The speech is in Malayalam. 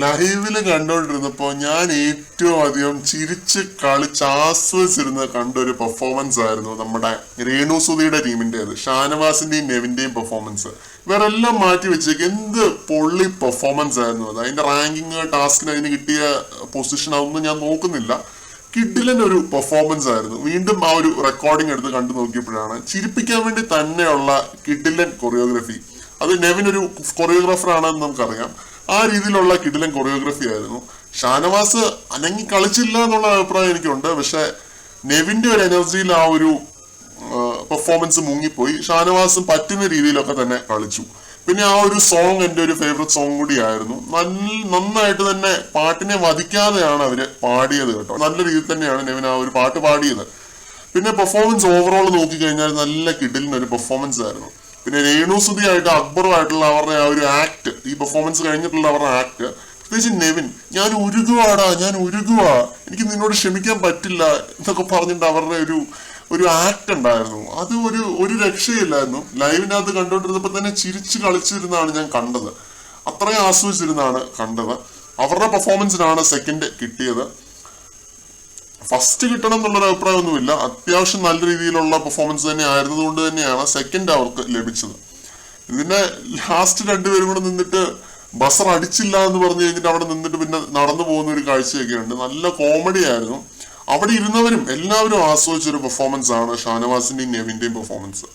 ലൈവില് കണ്ടോണ്ടിരുന്നപ്പോ ഞാൻ ഏറ്റവും അധികം ചിരിച്ച് കളിച്ച് ആസ്വദിച്ചിരുന്ന കണ്ട ഒരു പെർഫോമൻസ് ആയിരുന്നു നമ്മുടെ രേണുസുതിയുടെ ടീമിന്റേത്. ഷാനവാസിന്റെയും നെവിന്റെയും പെർഫോമൻസ് ഇവരെല്ലാം മാറ്റി വെച്ചേക്ക് എന്ത് പൊള്ളി പെർഫോമൻസ് ആയിരുന്നു അത്. അതിന്റെ റാങ്കിങ് ടാസ്കിന് അതിന് കിട്ടിയ പൊസിഷൻ അതൊന്നും ഞാൻ നോക്കുന്നില്ല. കിഡിലൻ ഒരു പെർഫോമൻസ് ആയിരുന്നു. വീണ്ടും ആ ഒരു റെക്കോർഡിംഗ് എടുത്ത് കണ്ടു നോക്കിയപ്പോഴാണ് ചിരിപ്പിക്കാൻ വേണ്ടി തന്നെയുള്ള കിഡിലൻ കൊറിയോഗ്രഫി. അത് നെവിൻ ഒരു കൊറിയോഗ്രാഫർ ആണെന്ന് നമുക്കറിയാം. ആ രീതിയിലുള്ള കിടിലൻ കൊറിയോഗ്രഫി ആയിരുന്നു. ഷാനവാസ് അനങ്ങി കളിച്ചില്ല എന്നുള്ള അഭിപ്രായം എനിക്കുണ്ട്. പക്ഷെ നെവിന്റെ ഒരു എനർജിയിൽ ആ ഒരു പെർഫോമൻസ് മുങ്ങിപ്പോയി. ഷാനവാസും പറ്റുന്ന രീതിയിലൊക്കെ തന്നെ കളിച്ചു. പിന്നെ ആ ഒരു സോങ് എൻ്റെ ഒരു ഫേവറേറ്റ് സോങ് കൂടിയായിരുന്നു. നന്നായിട്ട് തന്നെ പാട്ടിനെ വധിക്കാതെയാണ് അവര് പാടിയത് കേട്ടോ. നല്ല രീതിയിൽ തന്നെയാണ് നെവിൻ ആ ഒരു പാട്ട് പാടിയത്. പിന്നെ പെർഫോമൻസ് ഓവറോൾ നോക്കിക്കഴിഞ്ഞാൽ നല്ല കിടിലിന് ഒരു പെർഫോമൻസ് ആയിരുന്നു. പിന്നെ രേണുസുതിയായിട്ട് അക്ബറുമായിട്ടുള്ള അവരുടെ ആ ഒരു ആക്ട്, ഈ പെർഫോമൻസ് കഴിഞ്ഞിട്ടുള്ള അവരുടെ ആക്ട്, പ്രത്യേകിച്ച് നെവിൻ, ഞാൻ ഉരുകുവാ, എനിക്ക് നിന്നോട് ക്ഷമിക്കാൻ പറ്റില്ല എന്നൊക്കെ പറഞ്ഞിട്ട് അവരുടെ ഒരു ആക്ട് ഉണ്ടായിരുന്നു. അത് ഒരു രക്ഷയില്ലായിരുന്നു. ലൈവിനകത്ത് കണ്ടുകൊണ്ടിരുന്നപ്പോൾ തന്നെ ചിരിച്ച് കളിച്ചിരുന്നാണ് ഞാൻ കണ്ടത്. അത്രയും ആസ്വദിച്ചിരുന്നാണ് കണ്ടത്. അവരുടെ പെർഫോമൻസിനാണ് സെക്കൻഡ് കിട്ടിയത്. ഫസ്റ്റ് കിട്ടണം എന്നുള്ളൊരു അഭിപ്രായമൊന്നുമില്ല. അത്യാവശ്യം നല്ല രീതിയിലുള്ള പെർഫോമൻസ് തന്നെ ആയിരുന്നതുകൊണ്ട് തന്നെയാണ് സെക്കൻഡ് അവർക്ക് ലഭിച്ചത്. ഇതിന്റെ ലാസ്റ്റ് രണ്ടുപേരും കൂടെ നിന്നിട്ട് ബസർ അടിച്ചില്ല എന്ന് പറഞ്ഞു കഴിഞ്ഞിട്ട് അവിടെ നിന്നിട്ട് പിന്നെ നടന്നു പോകുന്ന ഒരു കാഴ്ചയൊക്കെ ഉണ്ട്. നല്ല കോമഡി ആയിരുന്നു. അവിടെ ഇരുന്നവരും എല്ലാവരും ആസ്വദിച്ചൊരു പെർഫോമൻസ് ആണ് ഷാനവാസിന്റെയും നെവിന്റെയും പെർഫോമൻസ്.